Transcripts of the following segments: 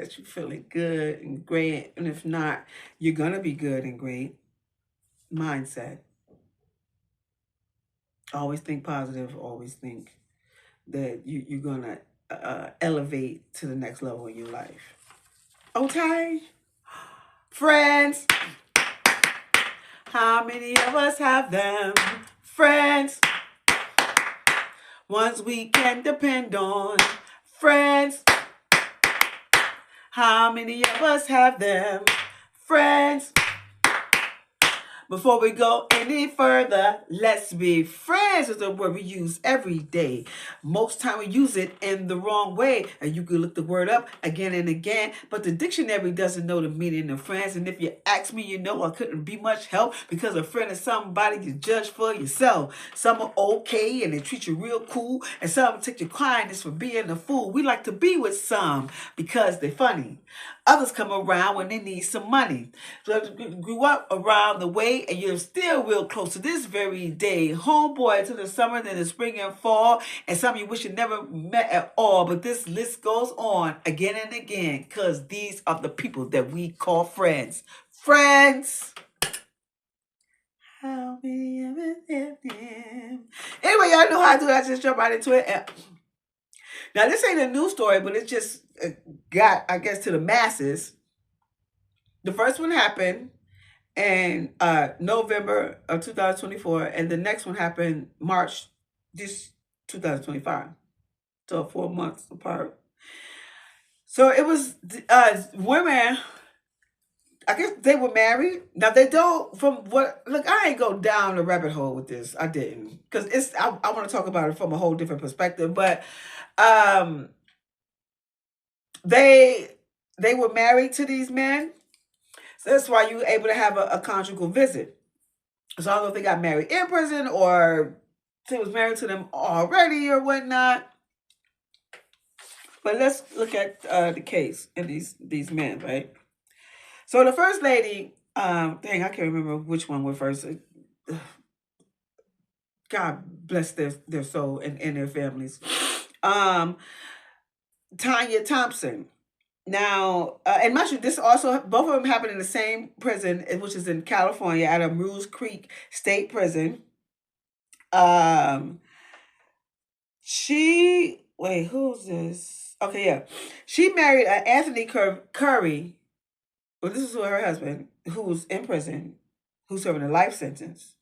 that you're feeling good and great. And if not, you're going to be good and great. Mindset. Always think positive. Always think that you're going to elevate to the next level in your life. Okay? Friends. How many of us have them? Friends. Ones we can depend on. Friends. How many of us have them? Friends. Before we go any further, let's be friends is a word we use every day. Most time we use it in the wrong way. And you can look the word up again and again, but the dictionary doesn't know the meaning of friends. And if you ask me, you know I couldn't be much help, because a friend is somebody you judge for yourself. Some are okay and they treat you real cool, and some take your kindness for being a fool. We like to be with some because they're funny. Others come around when they need some money. So you grew up around the way, and you're still real close to this very day. Homeboy to the summer, then the spring and fall, and some you wish you never met at all. But this list goes on again and again, because these are the people that we call friends. Friends. How many of us have them? Anyway, y'all know how to do that. Just jump right into it. Now, this ain't a news story, but it just got, I guess, to the masses. The first one happened in November of 2024, and the next one happened March this 2025. So 4 months apart. So it was women, I guess they were married. Now they don't, from what, look, I ain't go down the rabbit hole with this. I didn't. Because I want to talk about it from a whole different perspective. But they were married to these men. So that's why you were able to have a conjugal visit. So I don't know if they got married in prison or he was married to them already or whatnot. But let's look at the case and these men, right? So the first lady, dang, I can't remember which one went first. God bless their soul and their families. Tanya Thompson. Now, and mind you, this also, both of them happened in the same prison, which is in California at a Muse Creek State Prison. Wait, who's this? Okay, yeah. She married Anthony Curry. Well, this is her husband, who's in prison, who's serving a life sentence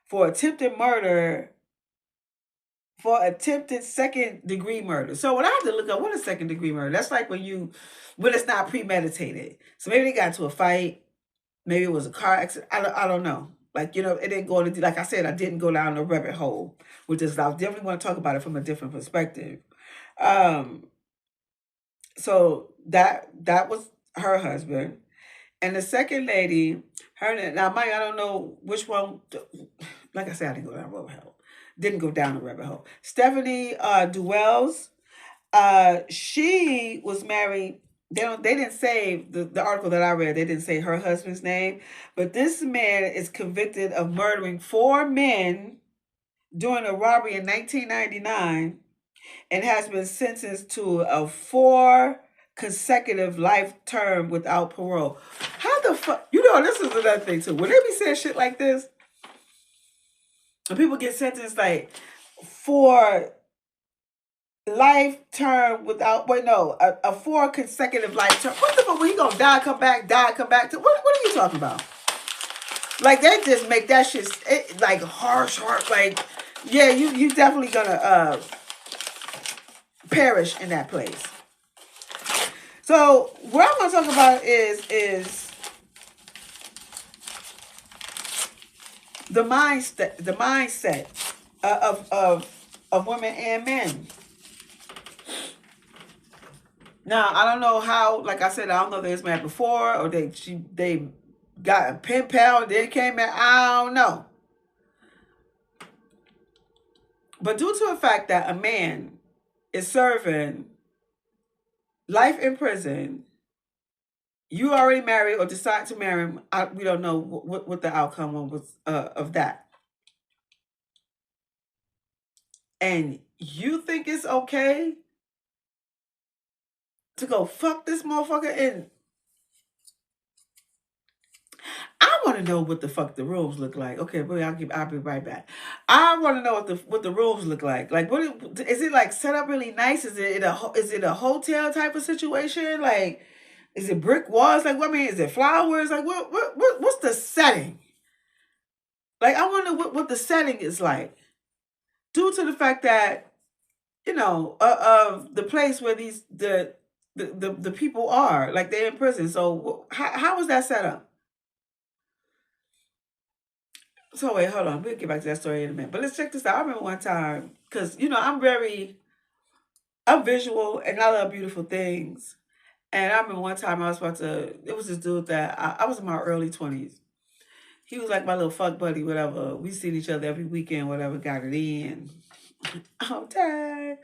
for attempted murder, for attempted second-degree murder. So when I have to look up, what is second-degree murder? That's like when it's not premeditated. So maybe they got into a fight. Maybe it was a car accident. I don't know. Like, it didn't go into, like I said, I didn't go down the rabbit hole with this. I definitely want to talk about it from a different perspective. So that was her husband. And the second lady, now Mike, I don't know which one, like I said, I didn't go down the rabbit hole. Didn't go down the rabbit hole. Stephanie Duells, she was married. They didn't say the article that I read. They didn't say her husband's name, but this man is convicted of murdering 4 men during a robbery in 1999, and has been sentenced to a 4 consecutive life term without parole. How the fuck? This is another thing too. When they be saying shit like this, and people get sentenced like for life term without, a 4 consecutive life term. What the fuck? When you gonna die, come back, die, come back to? What are you talking about? Like, they just make that shit like harsh. Like, yeah, you definitely gonna perish in that place. So what I'm gonna talk about is the mindset of women and men. Now, I don't know how, like I said, I don't know if they was married before, or they got a pen pal and then came back. I don't know. But due to the fact that a man is serving life in prison, you already married or decide to marry him, we don't know what the outcome was of that. And you think it's okay to go fuck this motherfucker, and I want to know what the fuck the rooms look like. Okay, boy, I'll be right back. I want to know what the rooms look like. Like, is it like set up really nice? Is it a hotel type of situation? Like, is it brick walls? Like, what I mean, is it flowers? Like, what's the setting? Like, I wonder what the setting is like, due to the fact that of the place where the people are, like they're in prison. So how was that set up? So wait, hold on. We'll get back to that story in a minute. But let's check this out. I remember one time, because I'm visual and I love beautiful things. And I remember one time it was this dude that I was in my early 20s. He was like my little fuck buddy, whatever. We seen each other every weekend, whatever, got it in. I'm tired.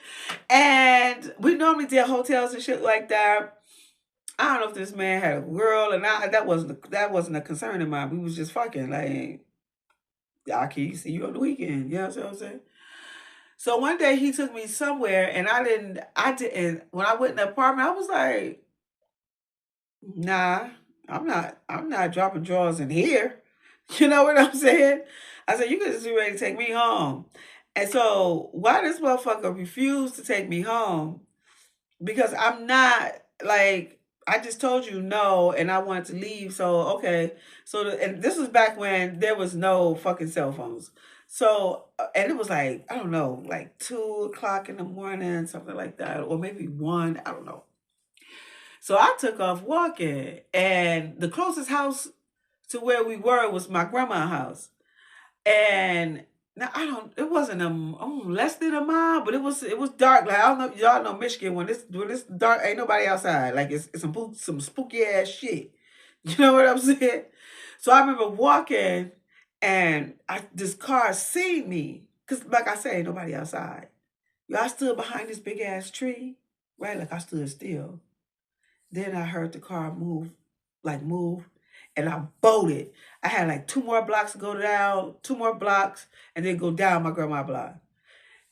And we normally did hotels and shit like that. I don't know if this man had a girl, and that wasn't a concern of mine. We was just fucking like, I can see you on the weekend. You know what I'm saying? So one day he took me somewhere, and I didn't. When I went in the apartment, I was like, nah, I'm not dropping drawers in here. You know what I'm saying? I said, you could just be ready to take me home. And so why this motherfucker refused to take me home? Because I'm not, like, I just told you no, and I wanted to leave. So okay, and this was back when there was no fucking cell phones. So and it was like, I don't know, like 2 o'clock in the morning, something like that, or maybe 1. I don't know. So I took off walking, and the closest house to where we were was my grandma's house. And now it wasn't less than a mile, but it was dark. Like, I don't know, y'all know Michigan, when it's dark, ain't nobody outside. Like, it's some spooky ass shit. You know what I'm saying? So I remember walking, and this car seen me, cause like I said, ain't nobody outside. Y'all stood behind this big ass tree, right? Like, I stood still. Then I heard the car move, and I bolted. I had like 2 more blocks to go down, 2 more blocks, and then go down my grandma block.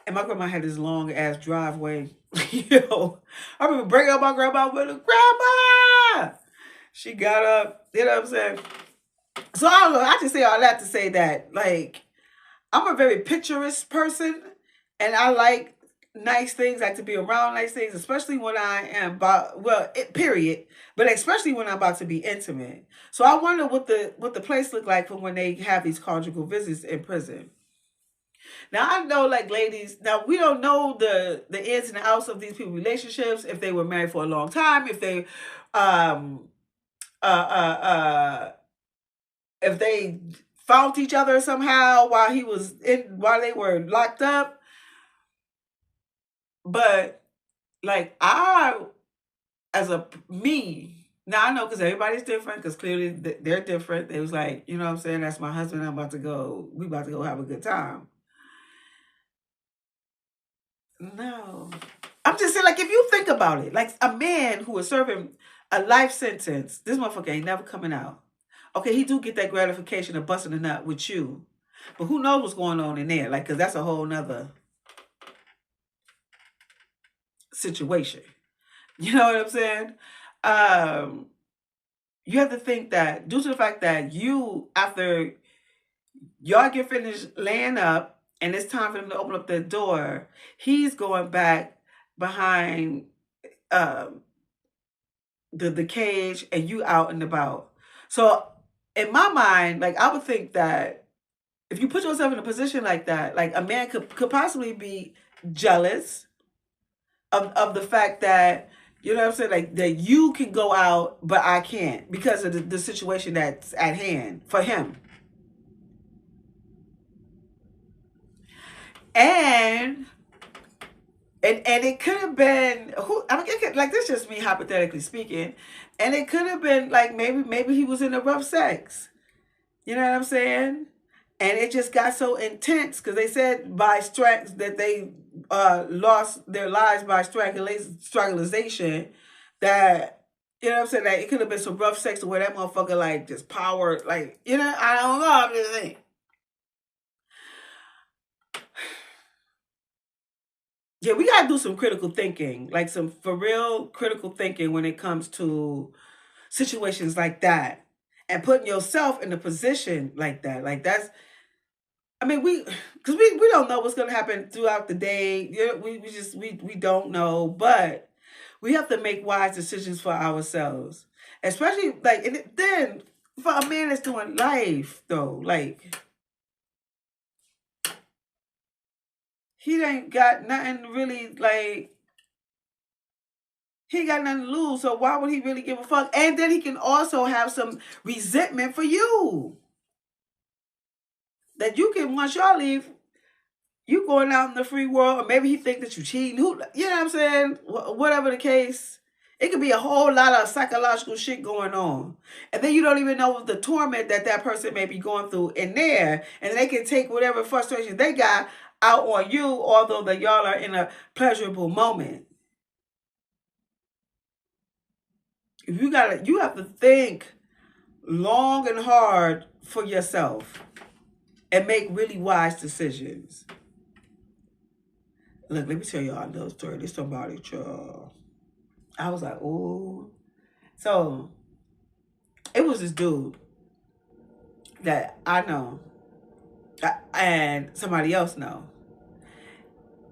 And my grandma had this long ass driveway. I remember breaking up my grandma with her, grandma. She got up. You know what I'm saying? So I don't know. I just say all that to say that, like, I'm a very picturesque person, and I like nice things, like to be around nice things, especially when I am period, but especially when I'm about to be intimate. So I wonder what the place look like for when they have these conjugal visits in prison. Now I know, like, ladies, now we don't know the ins and outs of these people's relationships, if they were married for a long time, if they um uh uh uh if they found each other somehow while they were locked up. But like, now I know, because everybody's different, because clearly they're different. They was like, you know what I'm saying, that's my husband, we about to go have a good time. No. I'm just saying, like, if you think about it, like, a man who is serving a life sentence, this motherfucker ain't never coming out. Okay, he do get that gratification of busting a nut with you, but who knows what's going on in there? Like, because that's a whole nother situation. You know what I'm saying? You have to think that, due to the fact that after y'all get finished laying up and it's time for them to open up their door, he's going back behind the cage, and you out and about. So in my mind, like, I would think that if you put yourself in a position like that, like, a man could possibly be jealous of the fact that, you know what I'm saying, like, that you can go out but I can't, because of the situation that's at hand for him. And it could have been like, this is just me hypothetically speaking, and it could have been like, maybe he was in a rough sex. You know what I'm saying? And it just got so intense, because they said by strength that they lost their lives by strangulation. That, you know what I'm saying, that it could have been some rough sex, where that motherfucker, like, just powered, like, I don't know. I'm just saying. Yeah, we gotta do some critical thinking, like some for real critical thinking when it comes to situations like that, and putting yourself in a position like that. Like that's, I mean, because we don't know what's gonna happen throughout the day. You know, we just we don't know, but we have to make wise decisions for ourselves, especially like then for a man that's doing life though, like he ain't got nothing really like. He ain't got nothing to lose, so why would he really give a fuck? And then he can also have some resentment for you. That you can, once y'all leave, you going out in the free world, or maybe he think that you cheating. Who, you know what I'm saying? Whatever the case, it could be a whole lot of psychological shit going on, and then you don't even know the torment that that person may be going through in there, and they can take whatever frustration they got out on you, although that y'all are in a pleasurable moment. If you have to think long and hard for yourself and make really wise decisions. Look, let me tell y'all a little story. This somebody, y'all. I was like, oh. So it was this dude that I know and somebody else know.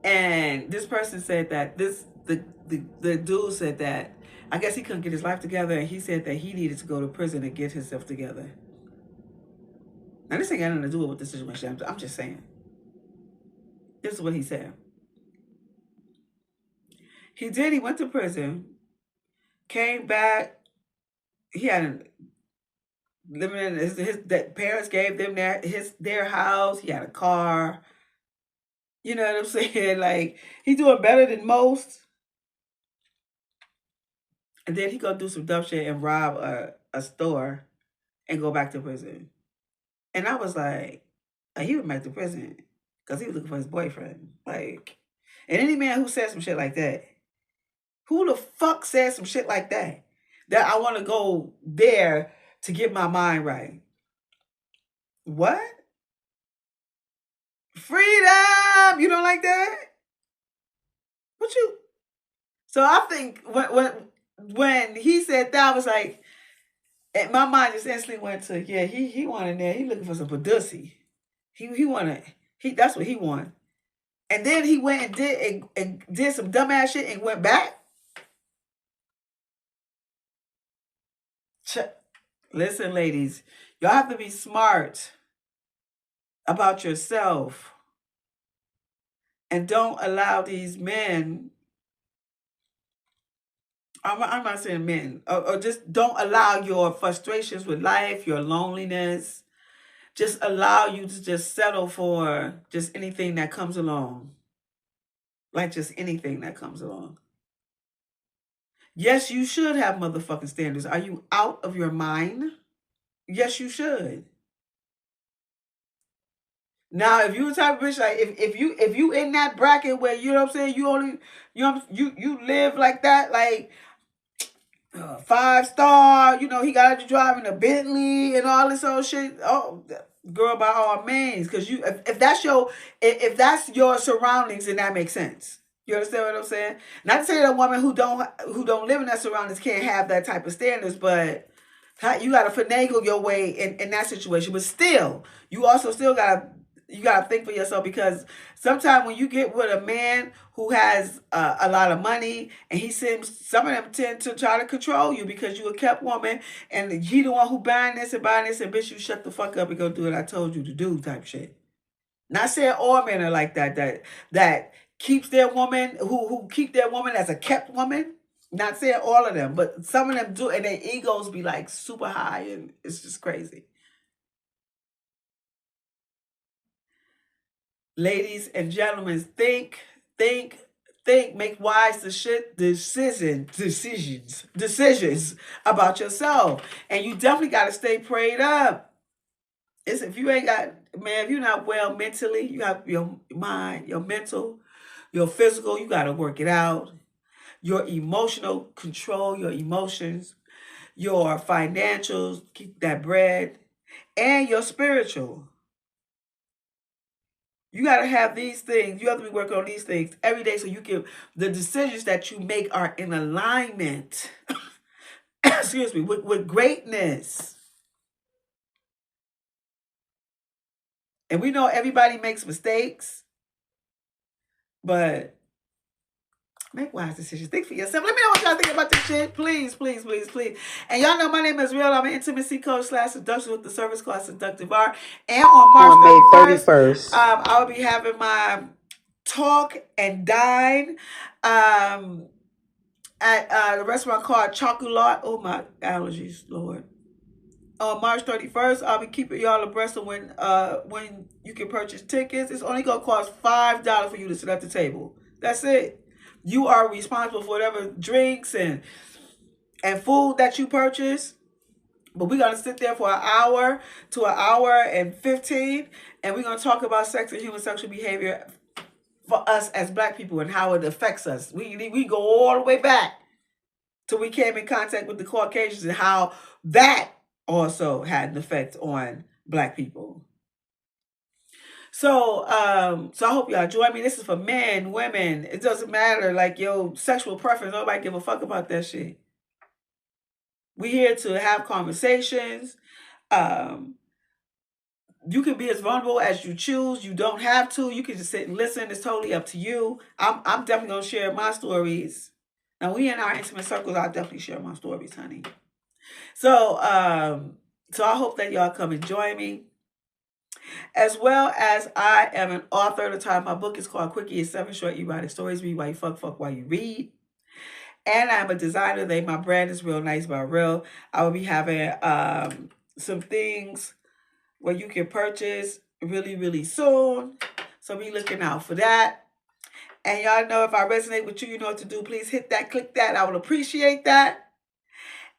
And this person said that the dude said that I guess he couldn't get his life together, and he said that he needed to go to prison and get himself together. Now this ain't got nothing to do with the situation. I'm just saying. This is what he said. He did. He went to prison, came back. He had living in his that parents gave them their house. He had a car. You know what I'm saying? Like he's doing better than most. And then he gonna do some dumb shit and rob a store and go back to prison. And I was like, oh, he went back to prison because he was looking for his boyfriend. Like, and any man who says some shit like that, who the fuck says some shit like that? That I want to go there to get my mind right. What? Freedom! You don't like that? What you? So I think when he said that, I was like, and my mind just instantly went to, yeah, he wanted that. He looking for some pussy. He wanted that's what he wanted. And then he went and did some dumbass shit and went back. Listen, ladies, y'all have to be smart about yourself and don't allow these men. I'm not saying men, or just don't allow your frustrations with life, your loneliness, just allow you to just settle for just anything that comes along. Like just anything that comes along. Yes, you should have motherfucking standards. Are you out of your mind? Yes, you should. Now, if you the type of bitch like if you in that bracket where you know what I'm saying, you only you live like that, like 5-star, you know, he got you driving a Bentley and all this old shit. Oh, girl, by all means, because you if that's if that's your surroundings, then that makes sense. You understand what I'm saying? Not to say that a woman who don't live in that surroundings can't have that type of standards, but you got to finagle your way in that situation. But still, you also still gotta think for yourself, because sometimes when you get with a man who has a lot of money, and some of them tend to try to control you because you a kept woman, and he the one who buying this, and bitch, you shut the fuck up and go do what I told you to do type shit. Not saying all men are like that keeps their woman who keep their woman as a kept woman. Not saying all of them, but some of them do, and their egos be like super high, and it's just crazy. Ladies and gentlemen, think, make wise decisions about yourself. And you definitely got to stay prayed up. If you ain't got, man, if you're not well mentally, you have your mind, your mental, your physical, you got to work it out. Your emotional, control your emotions, your financials, keep that bread, and your spiritual. You got to have these things. You have to be working on these things every day so you can, the decisions that you make are in alignment, excuse me, with greatness. And we know everybody makes mistakes, but make wise decisions. Think for yourself. Let me know what y'all think about this shit. Please, please, please, please. And y'all know my name is Rill. I'm an intimacy coach / seduction with the service called Seductive ArT. And on March 31st, I will be having my talk and dine at the restaurant called Conjugal. Oh my allergies, Lord. On March 31st, I'll be keeping y'all abreast of when you can purchase tickets. It's only gonna cost $5 for you to sit at the table. That's it. You are responsible for whatever drinks and food that you purchase. But we're gonna sit there for an hour to an hour and 15, and we're gonna talk about sex and human sexual behavior for us as Black people and how it affects us. We go all the way back till we came in contact with the Caucasians and how that also had an effect on Black people. So, so I hope y'all join me. This is for men, women. It doesn't matter, like, yo, sexual preference. Nobody give a fuck about that shit. We're here to have conversations. You can be as vulnerable as you choose. You don't have to. You can just sit and listen. It's totally up to you. I'm definitely gonna share my stories. Now, we in our intimate circles, I'll definitely share my stories, honey. So, so I hope that y'all come and join me. As well as I am an author. The title of my book is called QUICKIE. It's 7 short erotic stories. Read while you fuck while you read. And I'm a designer. My brand is Rill Nice by Rill. I will be having some things where you can purchase really, really soon. So be looking out for that. And y'all know if I resonate with you, you know what to do. Please hit that, click that. I will appreciate that.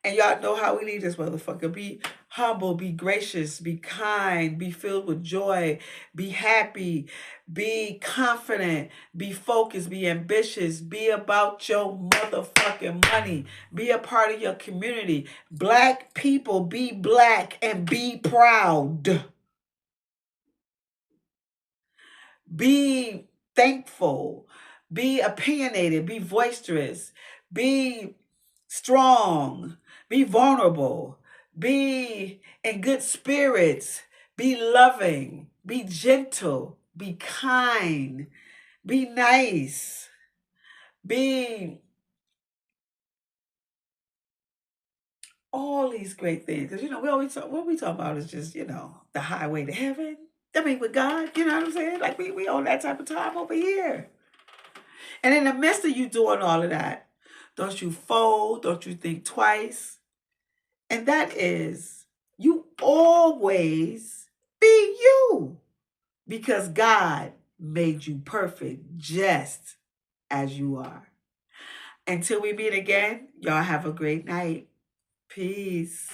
And y'all know how we leave this motherfucker. Be humble, be gracious, be kind, be filled with joy, be happy, be confident, be focused, be ambitious, be about your motherfucking money, be a part of your community. Black people, be black and be proud. Be thankful, be opinionated, be boisterous, be strong, be vulnerable, be in good spirits, be loving, be gentle, be kind, be nice, be all these great things. Because, you know, we always talk, what we talk about is just, you know, the highway to heaven. I mean, with God, you know what I'm saying? Like, we on that type of time over here. And in the midst of you doing all of that, don't you fold, don't you think twice. And that is, you always be you. Because God made you perfect just as you are. Until we meet again, y'all have a great night. Peace.